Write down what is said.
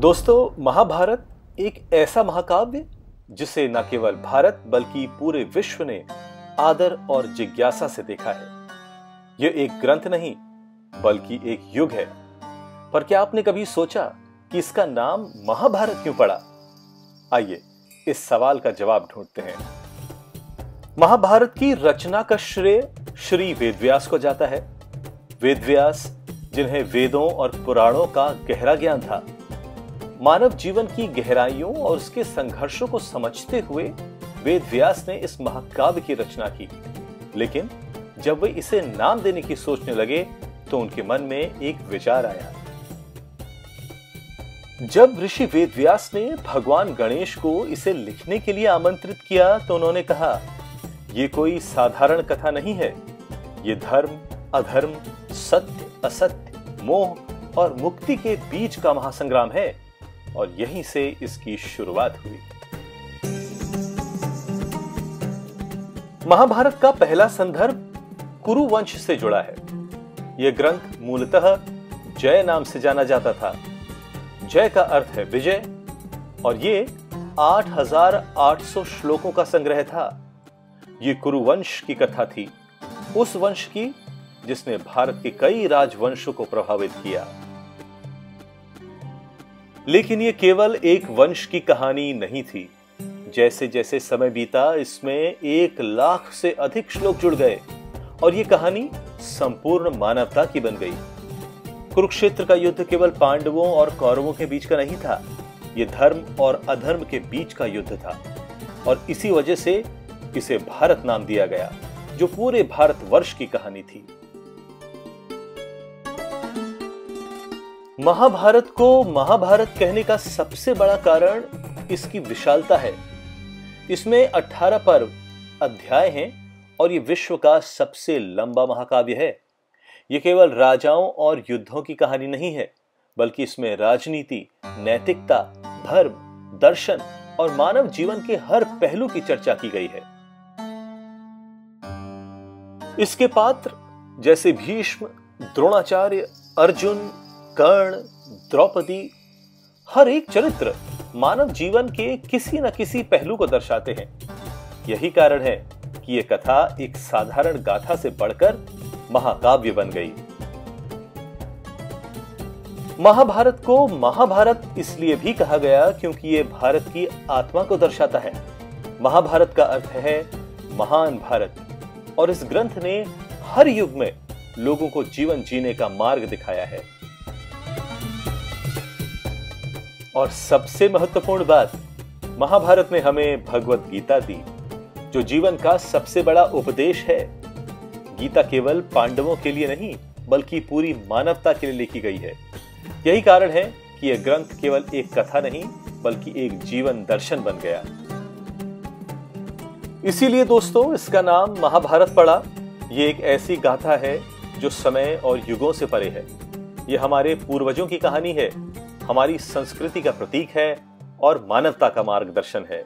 दोस्तों, महाभारत एक ऐसा महाकाव्य जिसे न केवल भारत बल्कि पूरे विश्व ने आदर और जिज्ञासा से देखा है। यह एक ग्रंथ नहीं बल्कि एक युग है। पर क्या आपने कभी सोचा कि इसका नाम महाभारत क्यों पड़ा? आइए इस सवाल का जवाब ढूंढते हैं। महाभारत की रचना का श्रेय श्री वेदव्यास को जाता है। वेदव्यास, जिन्हें वेदों और पुराणों का गहरा ज्ञान था, मानव जीवन की गहराइयों और उसके संघर्षों को समझते हुए वेदव्यास ने इस महाकाव्य की रचना की। लेकिन जब वे इसे नाम देने की सोचने लगे तो उनके मन में एक विचार आया। जब ऋषि वेदव्यास ने भगवान गणेश को इसे लिखने के लिए आमंत्रित किया तो उन्होंने कहा, यह कोई साधारण कथा नहीं है। यह धर्म अधर्म, सत्य असत्य, मोह और मुक्ति के बीच का महासंग्राम है और यहीं से इसकी शुरुआत हुई। महाभारत का पहला संदर्भ कुरु वंश से जुड़ा है। यह ग्रंथ मूलतः जय नाम से जाना जाता था। जय का अर्थ है विजय और ये 8800 श्लोकों का संग्रह था। ये कुरु वंश की कथा थी, उस वंश की जिसने भारत के कई राजवंशों को प्रभावित किया। लेकिन यह केवल एक वंश की कहानी नहीं थी। जैसे जैसे समय बीता, इसमें 1,00,000 से अधिक श्लोक जुड़ गए और यह कहानी संपूर्ण मानवता की बन गई। कुरुक्षेत्र का युद्ध केवल पांडवों और कौरवों के बीच का नहीं था। यह धर्म और अधर्म के बीच का युद्ध था और इसी वजह से इसे भारत नाम दिया गया, जो पूरे भारतवर्ष की कहानी थी। महाभारत को महाभारत कहने का सबसे बड़ा कारण इसकी विशालता है। इसमें 18 पर्व अध्याय हैं और यह विश्व का सबसे लंबा महाकाव्य है। यह केवल राजाओं और युद्धों की कहानी नहीं है, बल्कि इसमें राजनीति, नैतिकता, धर्म, दर्शन और मानव जीवन के हर पहलू की चर्चा की गई है। इसके पात्र जैसे भीष्म, द्रोणाचार्य, अर्जुन, कर्ण, द्रौपदी, हर एक चरित्र मानव जीवन के किसी न किसी पहलू को दर्शाते हैं। यही कारण है कि यह कथा एक साधारण गाथा से बढ़कर महाकाव्य बन गई। महाभारत को महाभारत इसलिए भी कहा गया क्योंकि यह भारत की आत्मा को दर्शाता है। महाभारत का अर्थ है महान भारत और इस ग्रंथ ने हर युग में लोगों को जीवन जीने का मार्ग दिखाया है। और सबसे महत्वपूर्ण बात, महाभारत ने हमें भगवत गीता दी, जो जीवन का सबसे बड़ा उपदेश है। गीता केवल पांडवों के लिए नहीं बल्कि पूरी मानवता के लिए लिखी गई है। यही कारण है कि यह ग्रंथ केवल एक कथा नहीं बल्कि एक जीवन दर्शन बन गया। इसीलिए दोस्तों, इसका नाम महाभारत पड़ा। यह एक ऐसी गाथा है जो समय और युगों से परे है। यह हमारे पूर्वजों की कहानी है, हमारी संस्कृति का प्रतीक है और मानवता का मार्गदर्शन है।